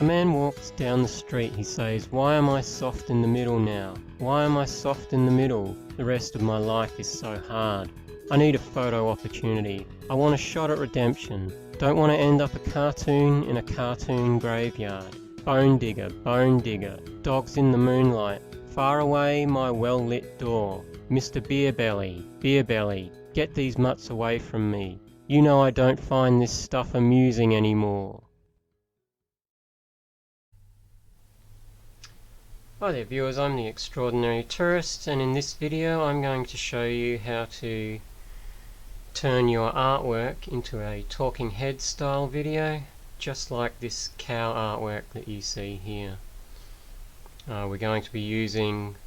A man walks down the street. He says, "Why am I soft in the middle now? Why am I soft in the middle? The rest of my life is so hard. I need a photo opportunity. I want a shot at redemption. Don't want to end up a cartoon in a cartoon graveyard. Bone digger, dogs in the moonlight. Far away my well-lit door. Mr. Beerbelly, get these mutts away from me. You know I don't find this stuff amusing anymore." Hi there viewers, I'm the Extraordinary Tourist, and in this video I'm going to show you how to turn your artwork into a talking head style video, just like this cow artwork that you see here. We're going to be using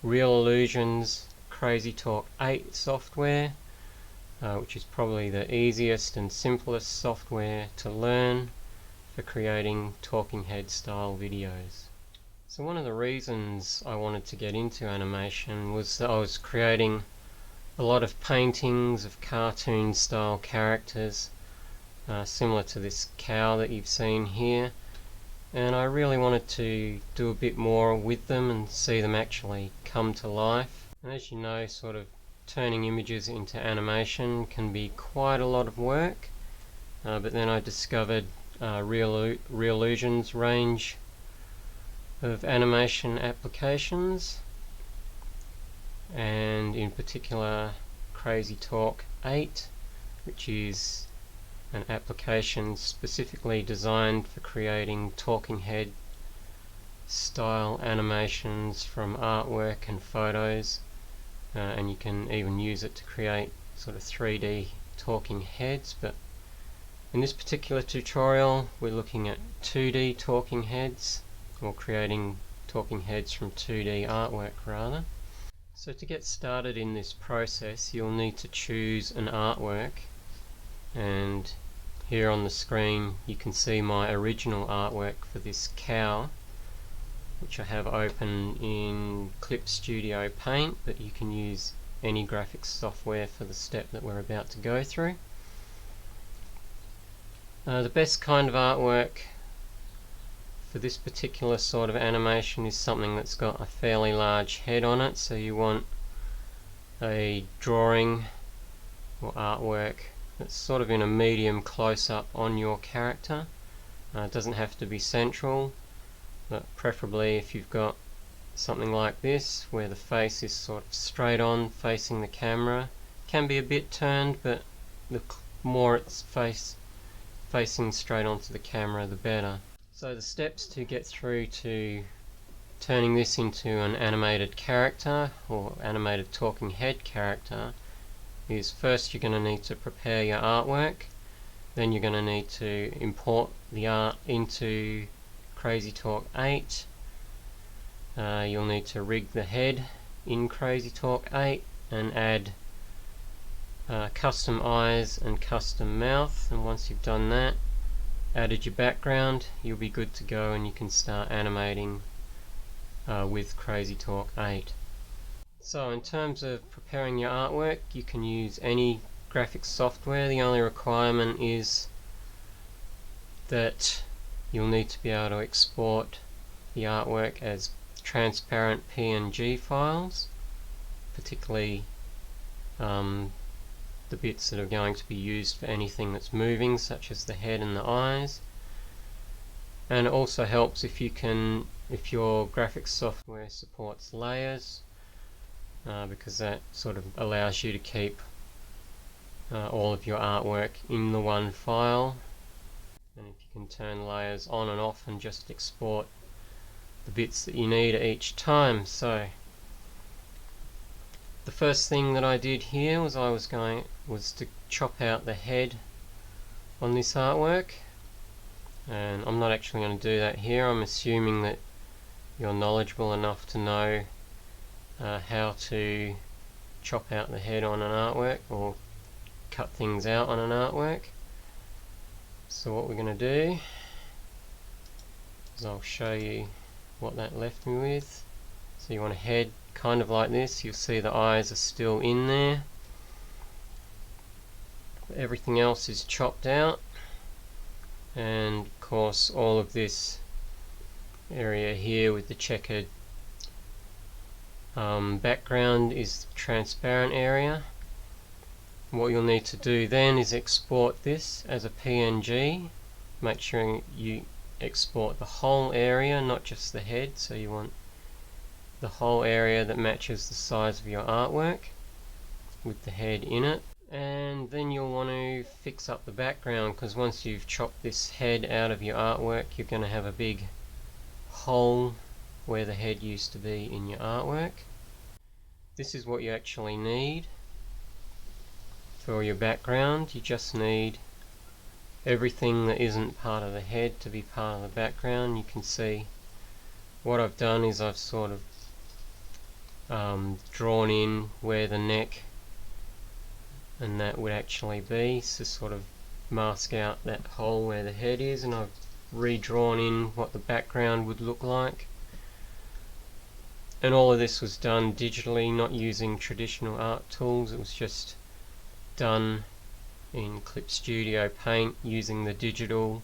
Reallusion's CrazyTalk 8 software, which is probably the easiest and simplest software to learn for creating talking head style videos. So one of the reasons I wanted to get into animation was that I was creating a lot of paintings of cartoon style characters, similar to this cow that you've seen here, and I really wanted to do a bit more with them and see them actually come to life. And as you know, sort of turning images into animation can be quite a lot of work, but then I discovered Reallusion's range of animation applications, and in particular CrazyTalk 8, which is an application specifically designed for creating talking head style animations from artwork and photos, and you can even use it to create sort of 3D talking heads. But in this particular tutorial we're looking at 2D talking heads, or creating talking heads from 2D artwork rather. So to get started in this process you'll need to choose an artwork, and here on the screen you can see my original artwork for this cow, which I have open in Clip Studio Paint, but you can use any graphics software for the step that we're about to go through. The best kind of artwork for this particular sort of animation is something that's got a fairly large head on it, so you want a drawing or artwork that's sort of in a medium close-up on your character. It doesn't have to be central, but preferably if you've got something like this where the face is sort of straight on facing the camera. It can be a bit turned, but the more it's facing straight onto the camera the better. So the steps to get through to turning this into an animated character or animated talking head character is, first you're going to need to prepare your artwork, then you're going to need to import the art into CrazyTalk 8. You'll need to rig the head in CrazyTalk 8 and add custom eyes and custom mouth, and once you've done that, added your background, you'll be good to go and you can start animating with CrazyTalk 8. So in terms of preparing your artwork, you can use any graphics software. The only requirement is that you'll need to be able to export the artwork as transparent PNG files, particularly the bits that are going to be used for anything that's moving, such as the head and the eyes. And it also helps if your graphics software supports layers, because that sort of allows you to keep all of your artwork in the one file. And if you can turn layers on and off and just export the bits that you need each time. So the first thing that I did here was to chop out the head on this artwork, and I'm not actually going to do that here. I'm assuming that you're knowledgeable enough to know how to chop out the head on an artwork or cut things out on an artwork. So what we're going to do is I'll show you what that left me with. So you want a head kind of like this. You'll see the eyes are still in there. Everything else is chopped out, and of course all of this area here with the checkered background is the transparent area. What you'll need to do then is export this as a PNG. Make sure you export the whole area, not just the head, so you want the whole area that matches the size of your artwork with the head in it. And then you'll want to fix up the background, because once you've chopped this head out of your artwork, you're going to have a big hole where the head used to be in your artwork. This is what you actually need for your background. You just need everything that isn't part of the head to be part of the background. You can see what I've done is I've sort of drawn in where the neck and that would actually be, to sort of mask out that hole where the head is, and I've redrawn in what the background would look like. And all of this was done digitally, not using traditional art tools. It was just done in Clip Studio Paint using the digital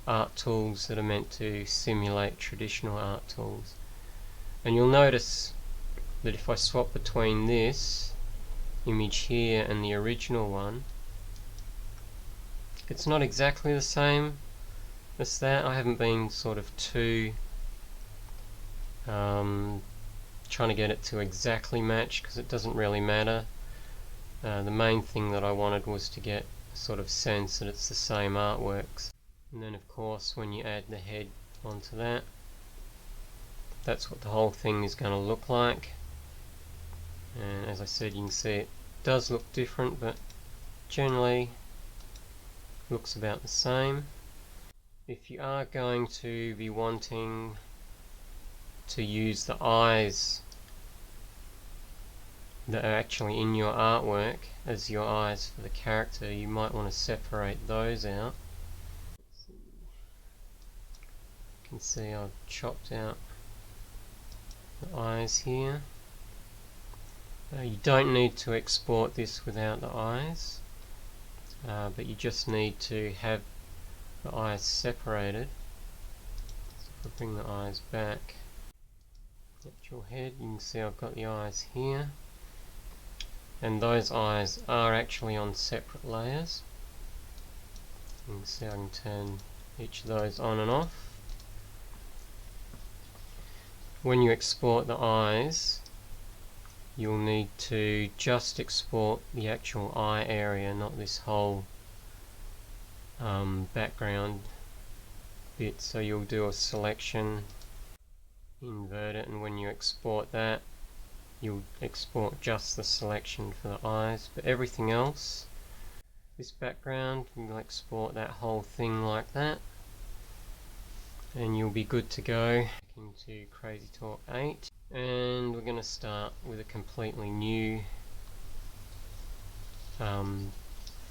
art tools that are meant to simulate traditional art tools. And you'll notice that if I swap between this image here and the original one, it's not exactly the same as that. I haven't been sort of too trying to get it to exactly match, because it doesn't really matter. The main thing that I wanted was to get a sort of sense that it's the same artworks. And then of course when you add the head onto that, that's what the whole thing is going to look like. And as I said, you can see it does look different, but generally looks about the same. If you are going to be wanting to use the eyes that are actually in your artwork as your eyes for the character, you might want to separate those out. You can see I've chopped out the eyes here. You don't need to export this without the eyes, but you just need to have the eyes separated. So if I bring the eyes back, actual head, you can see I've got the eyes here, and those eyes are actually on separate layers. You can see I can turn each of those on and off. When you export the eyes, you'll need to just export the actual eye area, not this whole background bit. So you'll do a selection, invert it, and when you export that, you'll export just the selection for the eyes. But everything else, this background, you'll export that whole thing like that, and you'll be good to go. Into CrazyTalk 8, and we're going to start with a completely new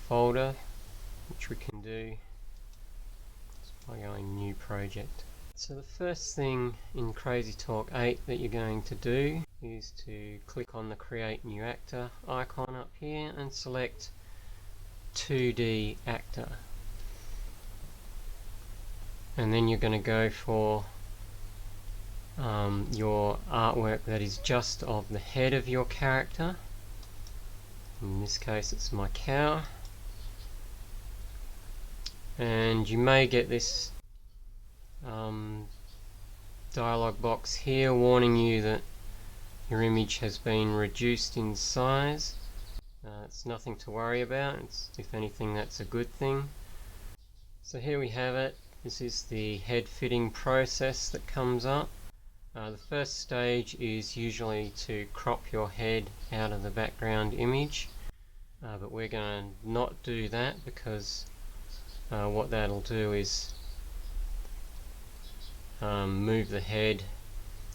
folder, which we can do just by going new project. So the first thing in CrazyTalk 8 that you're going to do is to click on the Create New Actor icon up here and select 2D Actor, and then you're going to go for your artwork that is just of the head of your character. In this case it's my cow, and you may get this dialog box here warning you that your image has been reduced in size. It's nothing to worry about. If anything, that's a good thing. So here we have it. This is the head fitting process that comes up. The first stage is usually to crop your head out of the background image, but we're going to not do that, because what that'll do is move the head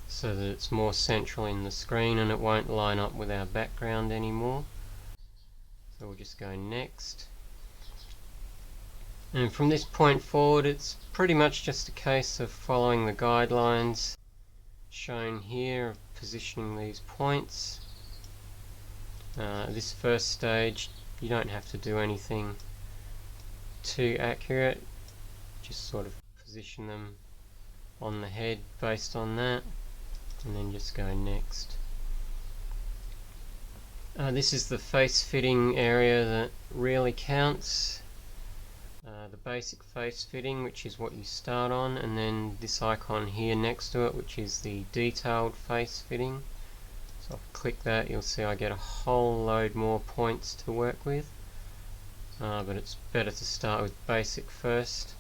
so that it's more central in the screen and it won't line up with our background anymore. So we'll just go next. And from this point forward, it's pretty much just a case of following the guidelines shown here of positioning these points. This first stage, you don't have to do anything too accurate, just sort of position them on the head based on that, and then just go next. This is the face fitting area that really counts. The basic face fitting, which is what you start on, and then this icon here next to it, which is the detailed face fitting. So if I click that, you'll see I get a whole load more points to work with, but it's better to start with basic first.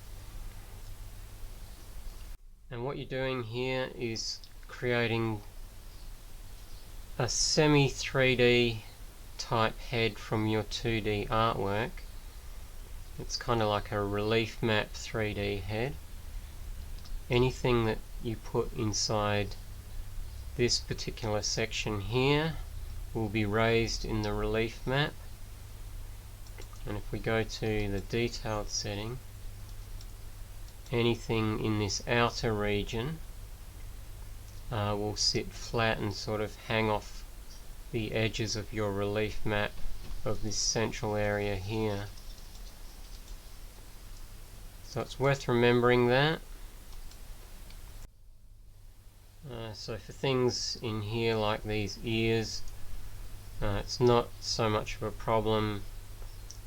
And what you're doing here is creating a semi 3D type head from your 2D artwork. It's kind of like a relief map 3D head. Anything that you put inside this particular section here will be raised in the relief map. And if we go to the detailed setting, anything in this outer region will sit flat and sort of hang off the edges of your relief map of this central area here. So it's worth remembering that. So for things in here like these ears, it's not so much of a problem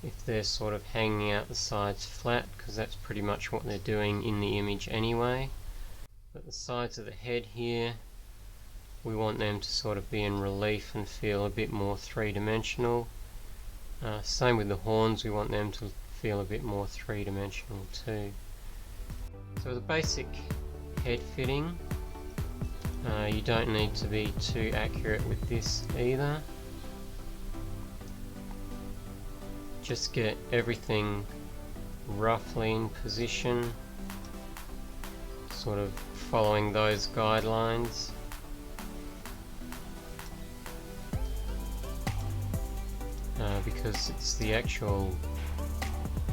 if they're sort of hanging out the sides flat, because that's pretty much what they're doing in the image anyway. But the sides of the head here, we want them to sort of be in relief and feel a bit more three-dimensional. Same with the horns, we want them to feel a bit more three-dimensional too. So the basic head fitting, you don't need to be too accurate with this either. Just get everything roughly in position, sort of following those guidelines. Because it's the actual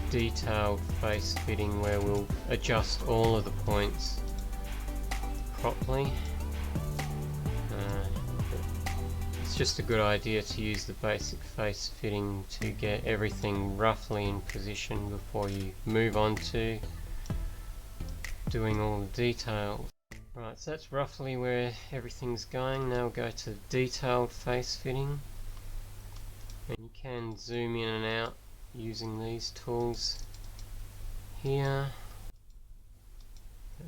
detailed face fitting where we'll adjust all of the points properly. It's just a good idea to use the basic face fitting to get everything roughly in position before you move on to doing all the details. Right, so that's roughly where everything's going. Now we'll go to detailed face fitting. And you can zoom in and out using these tools here.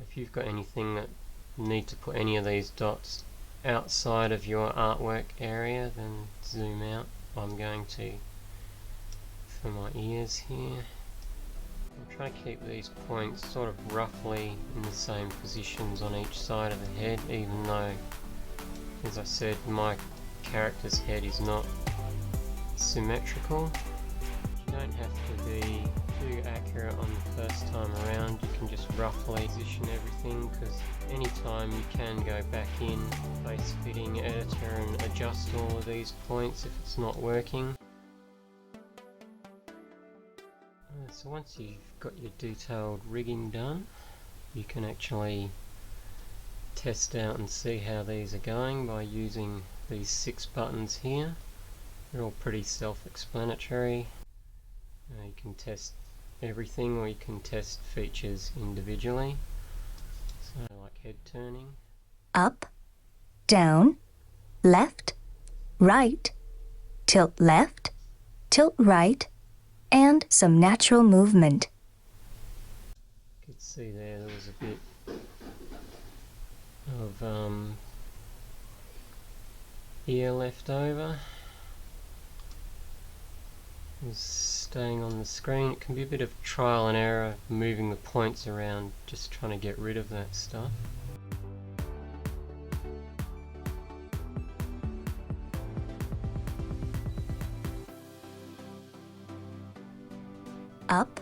If you've got anything that need to put any of these dots outside of your artwork area, then zoom out. I'm going to for my ears here. I'll try to keep these points sort of roughly in the same positions on each side of the head, even though, as I said, my character's head is not symmetrical. You don't have to be too accurate on the first time around. You can just roughly position everything, because anytime you can go back in face fitting editor and adjust all of these points if it's not working. So once you've got your detailed rigging done, you can actually test out and see how these are going by using these 6 buttons here. They're all pretty self-explanatory. You can test everything, or you can test features individually. So like head turning. Up, down, left, right, tilt left, tilt right, and some natural movement. You could see there was a bit of ear left over. Is staying on the screen. It can be a bit of trial and error moving the points around, just trying to get rid of that stuff. Up,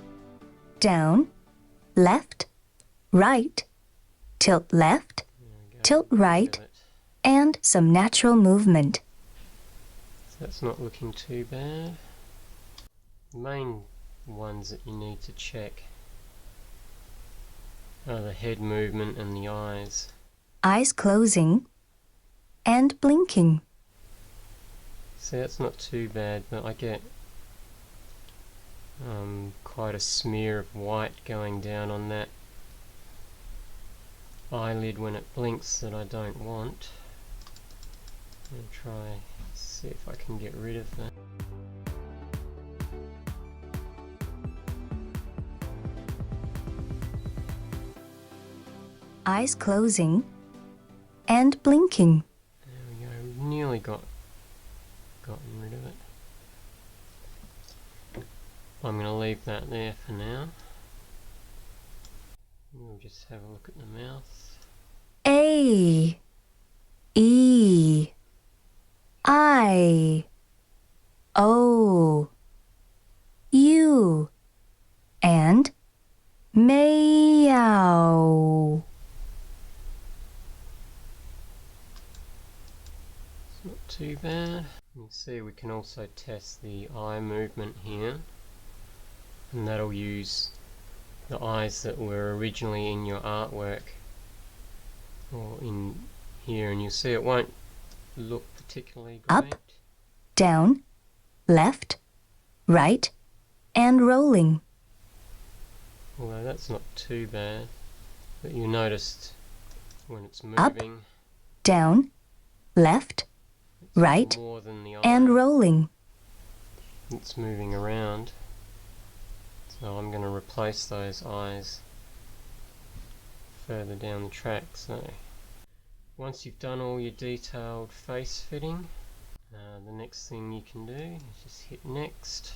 down, left, right, tilt left, tilt right, and some natural movement. So that's not looking too bad. The main ones that you need to check are the head movement and the eyes. Eyes closing and blinking. See, that's not too bad, but I get quite a smear of white going down on that eyelid when it blinks that I don't want. And try see if I can get rid of that. Eyes closing and blinking. There we go. We've nearly gotten rid of it. I'm going to leave that there for now. We'll just have a look at the mouth. A, E, I, O, U, and meow. It's not too bad. You can see we can also test the eye movement here, and that'll use the eyes that were originally in your artwork or in here, and you'll see it won't look particularly great. Up, down, left, right, and rolling. Although that's not too bad, but you noticed when it's moving, Down, left, it's right, more than the eye. and rolling. It's moving around. So I'm going to replace those eyes further down the track. So once you've done all your detailed face fitting, the next thing you can do is just hit next.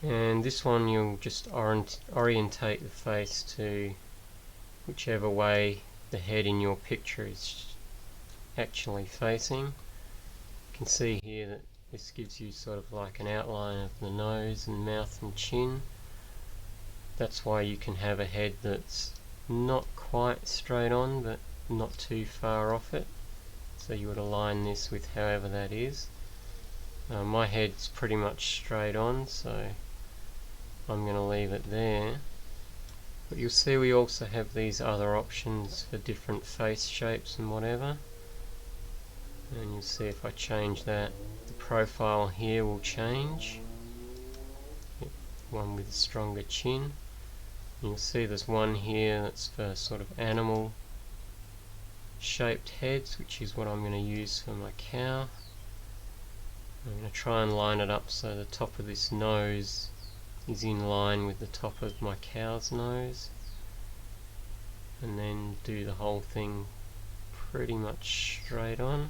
And this one you'll just orientate the face to whichever way the head in your picture is actually facing. You can see here that this gives you sort of like an outline of the nose and mouth and chin. That's why you can have a head that's not quite straight on but not too far off it. So you would align this with however that is. My head's pretty much straight on, so I'm going to leave it there. But you'll see we also have these other options for different face shapes and whatever. And you'll see if I change that, the profile here will change. One with a stronger chin. You'll see there's one here that's for sort of animal shaped heads, which is what I'm going to use for my cow. I'm going to try and line it up so the top of this nose is in line with the top of my cow's nose, and then do the whole thing pretty much straight on.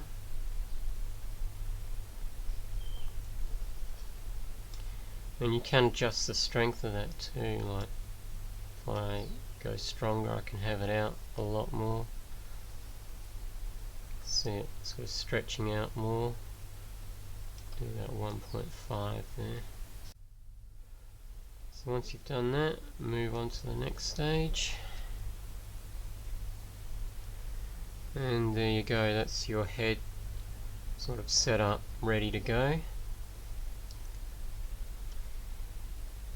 And you can adjust the strength of that too, like if I go stronger I can have it out a lot more. See it sort of stretching out more. Do that 1.5 there. So once you've done that, move on to the next stage. And there you go, that's your head sort of set up, ready to go.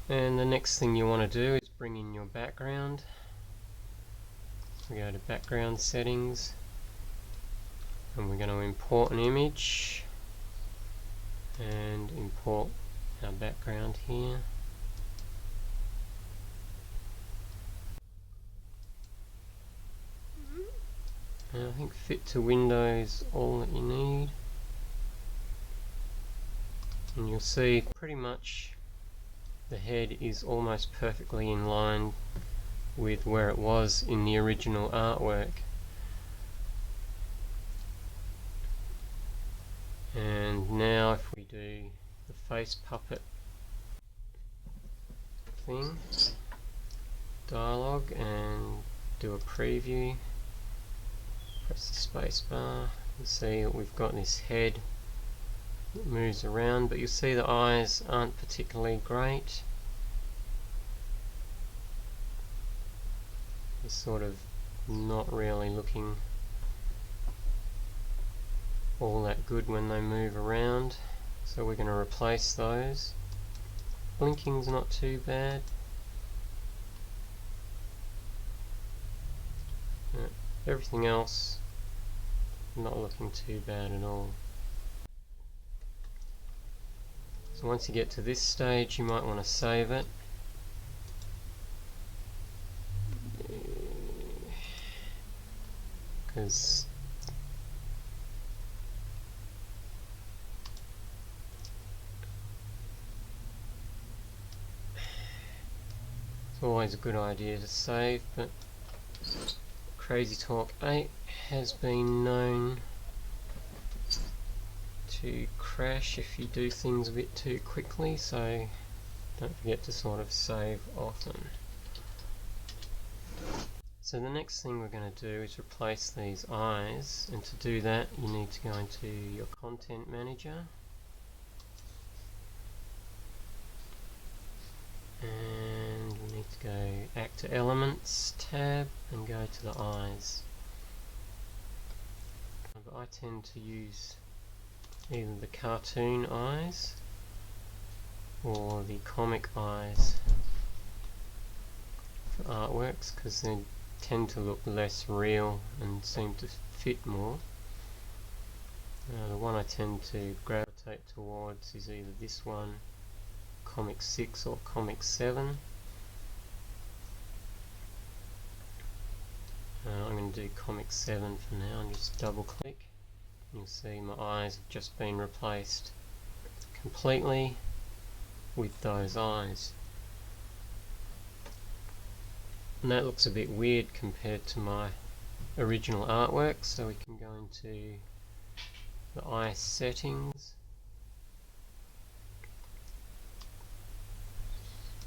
And the next thing you want to do is bring in your background. We go to background settings, and we're going to import an image and import our background here. And I think fit to window is all that you need. And you'll see pretty much the head is almost perfectly in line with where it was in the original artwork. And now if we do the face puppet thing, dialogue, and do a preview, press the space bar, you'll see that we've got this head that moves around, but you'll see the eyes aren't particularly great. They're sort of not really looking all that good when they move around, so we're going to replace those. Blinking's not too bad. Everything else not looking too bad at all. So once you get to this stage you might want to save it, because it's always a good idea to save, but CrazyTalk 8 has been known to crash if you do things a bit too quickly, so don't forget to sort of save often. So the next thing we're going to do is replace these eyes, and to do that you need to go into your content manager and you need to go Actor Elements tab and go to the eyes. But I tend to use either the cartoon eyes or the comic eyes for artworks because they tend to look less real and seem to fit more. The one I tend to gravitate towards is either this one, Comic 6 or Comic 7. I'm going to do Comic 7 for now and just double click. You'll see my eyes have just been replaced completely with those eyes. And that looks a bit weird compared to my original artwork, so we can go into the eye settings.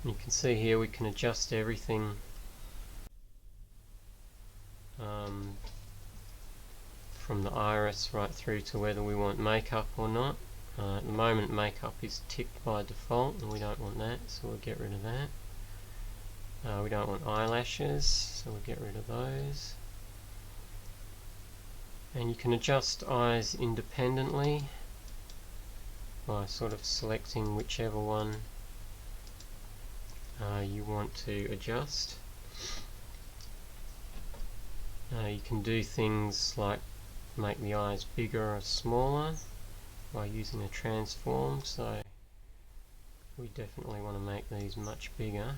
And you can see here we can adjust everything from the iris right through to whether we want makeup or not. At the moment makeup is ticked by default and we don't want that, so we'll get rid of that. We don't want eyelashes, so we'll get rid of those. And you can adjust eyes independently by sort of selecting whichever one you want to adjust. You can do things like make the eyes bigger or smaller by using a transform, so we definitely want to make these much bigger.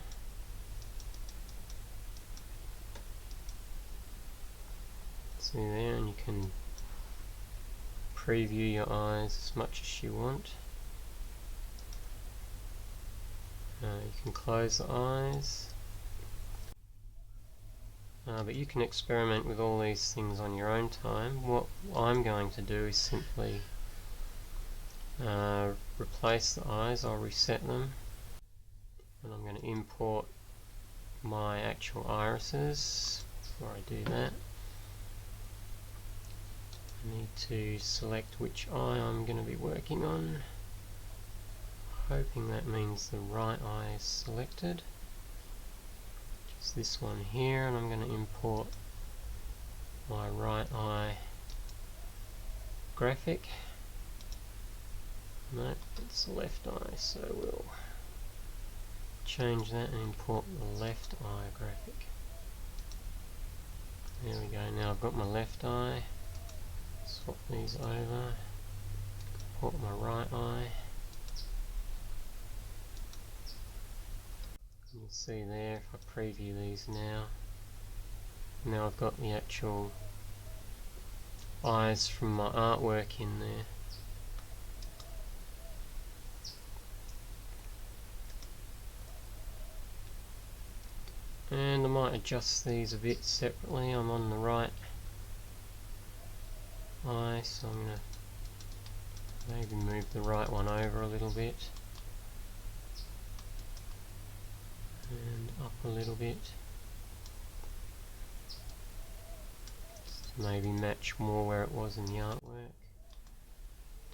See there, and you can preview your eyes as much as you want. You can close the eyes, but you can experiment with all these things on your own time. What I'm going to do is simply replace the eyes. I'll reset them, and I'm going to import my actual irises. Before I do that, I need to select which eye I'm going to be working on. Hoping that means the right eye is selected. Just this one here, and I'm going to import my right eye graphic. No, it's the left eye, so we'll change that and import the left eye graphic. There we go, now I've got my left eye. Swap these over, import my right eye. You can see there, if I preview these now I've got the actual eyes from my artwork in there. And I might adjust these a bit separately. I'm on the right eye, so I'm going to maybe move the right one over a little bit and up a little bit, just to maybe match more where it was in the artwork.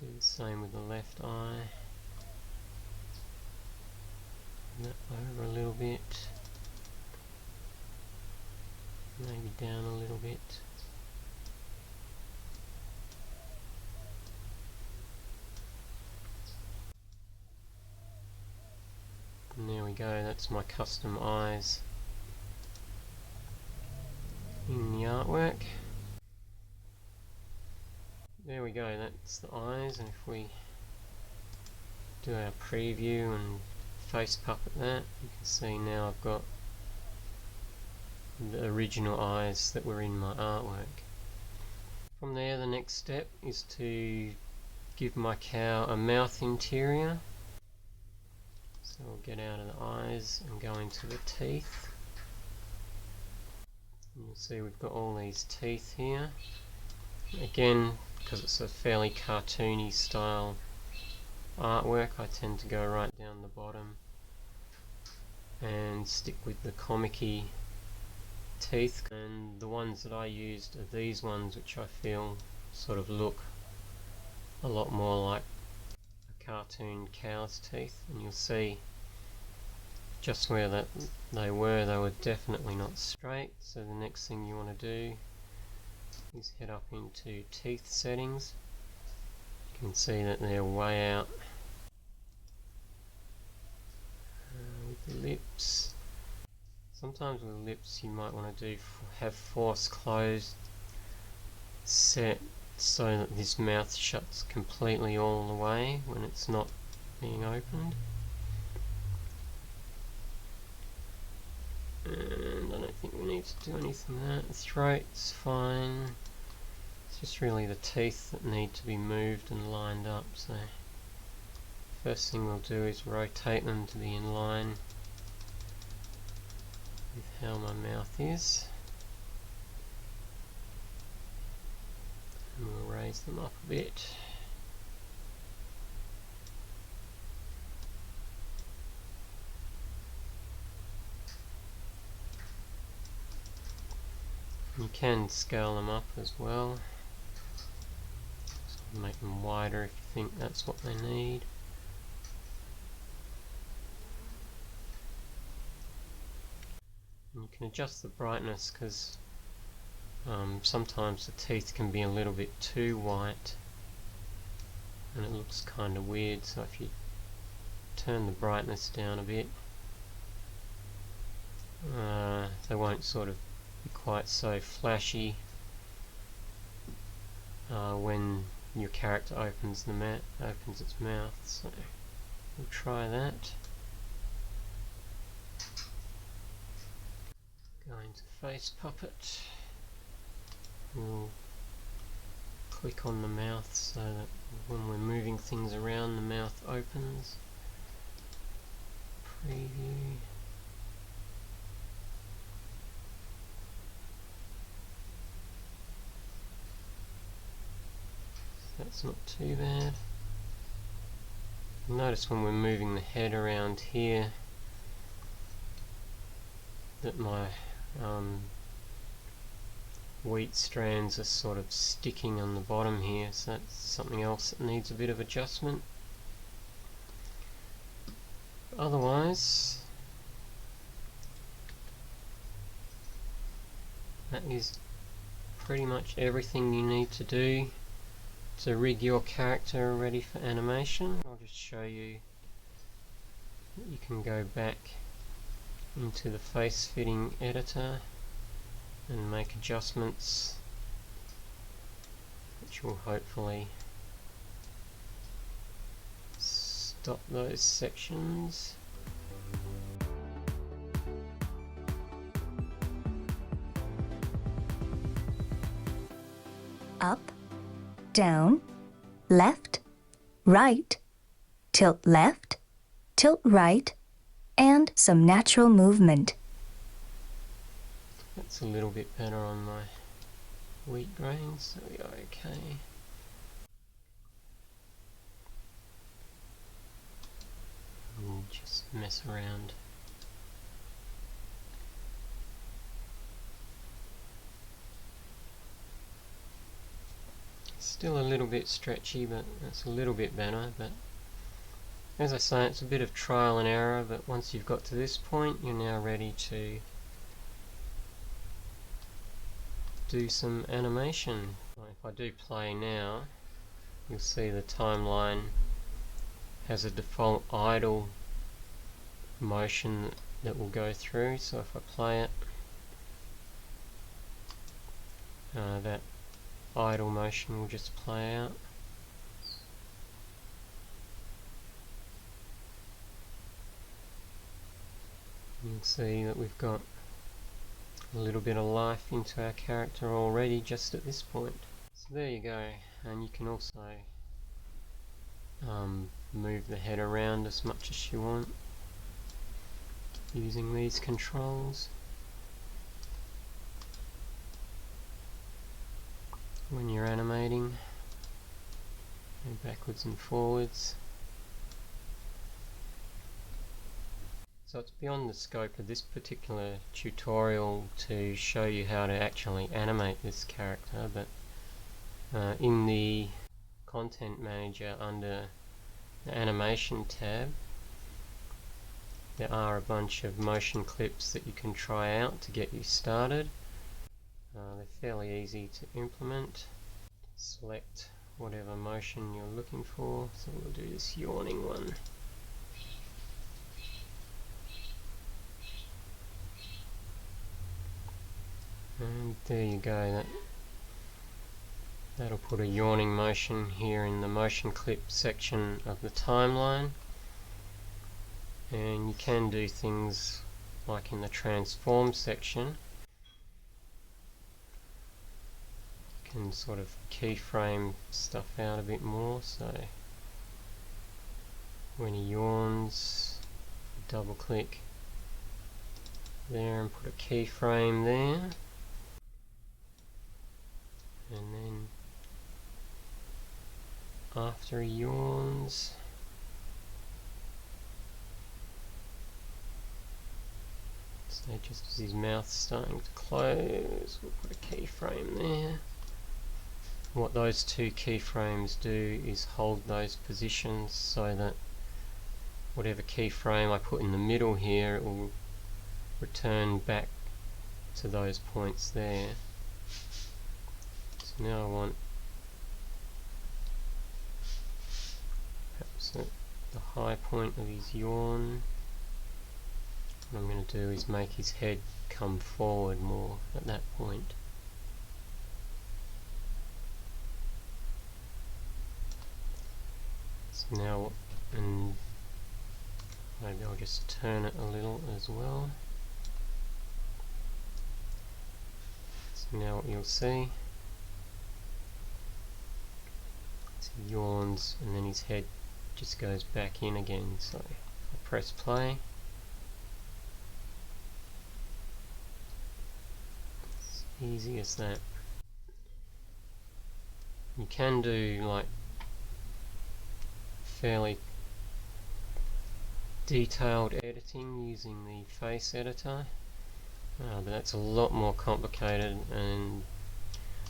Do the same with the left eye, and that over a little bit, maybe down a little bit. And there we go, that's my custom eyes in the artwork. There we go, that's the eyes, and if we do our preview and face puppet that, you can see now I've got the original eyes that were in my artwork. From there, the next step is to give my cow a mouth interior. So we'll get out of the eyes and go into the teeth. And you'll see we've got all these teeth here. Again, because it's a fairly cartoony style artwork, I tend to go right down the bottom and stick with the comic-y teeth. And the ones that I used are these ones, which I feel sort of look a lot more like a cartoon cow's teeth. And you'll see just where they were definitely not straight. So the next thing you want to do is head up into teeth settings. You can see that they're way out. With the lips, sometimes with lips you might want to have force closed set so that this mouth shuts completely all the way when it's not being opened. And I don't think we need to do anything with that. The throat's fine. It's just really the teeth that need to be moved and lined up. So first thing we'll do is rotate them to be in line with how my mouth is. And we'll raise them up a bit. You can scale them up as well. So make them wider if you think that's what they need. And you can adjust the brightness because sometimes the teeth can be a little bit too white and it looks kind of weird. So if you turn the brightness down a bit, they won't sort of be quite so flashy when your character opens its mouth. So we'll try that. Going to face puppet. We'll click on the mouth so that when we're moving things around the mouth opens. Preview. That's not too bad. Notice when we're moving the head around here that my wheat strands are sort of sticking on the bottom here, so that's something else that needs a bit of adjustment. Otherwise, that is pretty much everything you need to do to rig your character ready for animation. I'll just show you that you can go back into the face fitting editor and make adjustments which will hopefully stop those sections. Up, down, left, right, tilt left, tilt right, and some natural movement. That's a little bit better on my wheat grains, so we are okay. And just mess around. Still a little bit stretchy, but that's a little bit better. But as I say, it's a bit of trial and error, but once you've got to this point, you're now ready to do some animation. If I do play now, you'll see the timeline has a default idle motion that will go through. So if I play it, that idle motion will just play out. You'll see that we've got a little bit of life into our character already just at this point. So there you go, and you can also move the head around as much as you want using these controls when you're animating, and backwards and forwards. So it's beyond the scope of this particular tutorial to show you how to actually animate this character, but in the Content Manager under the Animation tab, there are a bunch of motion clips that you can try out to get you started. They're fairly easy to implement. Select whatever motion you're looking for, so we'll do this yawning one. And there you go, that'll put a yawning motion here in the motion clip section of the timeline. And you can do things like in the transform section, you can sort of keyframe stuff out a bit more, so when he yawns, double click there and put a keyframe there. And then after he yawns, so just as his mouth's starting to close, we'll put a keyframe there. What those two keyframes do is hold those positions so that whatever keyframe I put in the middle here, it will return back to those points there. So now I want perhaps at the high point of his yawn. What I'm going to do is make his head come forward more at that point. So now, and maybe I'll just turn it a little as well. So now what you'll see, he yawns and then his head just goes back in again. So I press play. It's easy as that. You can do like fairly detailed editing using the face editor, but that's a lot more complicated and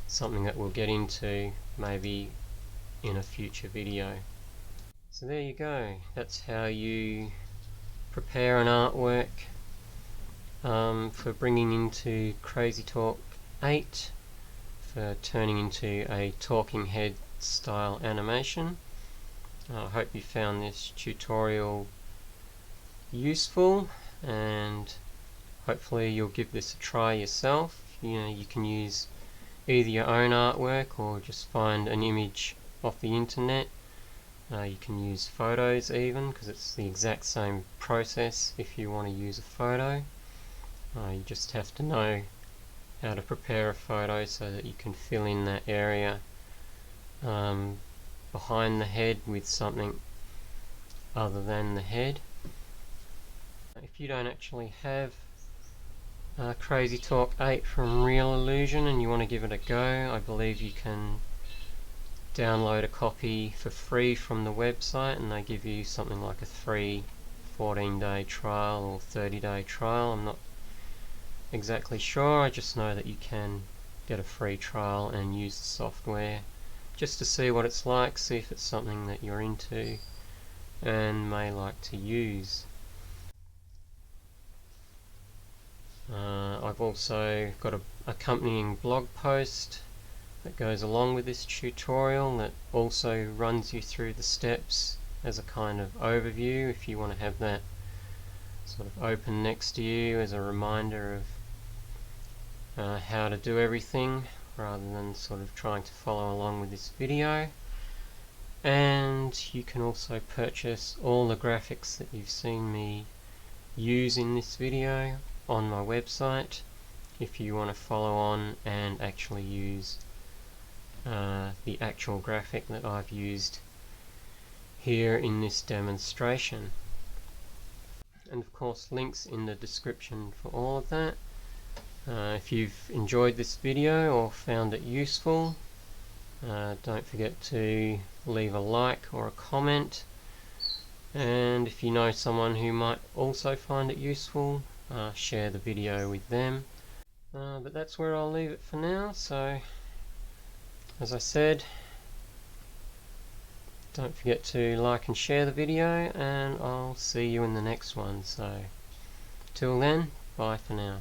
something that we'll get into maybe in a future video. So there you go, that's how you prepare an artwork for bringing into CrazyTalk 8 for turning into a talking head style animation. I hope you found this tutorial useful, and hopefully you'll give this a try yourself. You can use either your own artwork or just find an image off the internet. You can use photos even, because it's the exact same process if you want to use a photo. You just have to know how to prepare a photo so that you can fill in that area behind the head with something other than the head. If you don't actually have CrazyTalk 8 from Reallusion and you want to give it a go, I believe you can download a copy for free from the website, and they give you something like a free 14-day trial or 30-day trial. I'm not exactly sure, I just know that you can get a free trial and use the software just to see what it's like, see if it's something that you're into and may like to use. I've also got an accompanying blog post that goes along with this tutorial that also runs you through the steps as a kind of overview, if you want to have that sort of open next to you as a reminder of how to do everything rather than sort of trying to follow along with this video. And you can also purchase all the graphics that you've seen me use in this video on my website if you want to follow on and actually use the actual graphic that I've used here in this demonstration. And of course, links in the description for all of that. If you've enjoyed this video or found it useful, don't forget to leave a like or a comment, and if you know someone who might also find it useful, share the video with them. But that's where I'll leave it for now. So as I said, don't forget to like and share the video, and I'll see you in the next one. So till then, bye for now.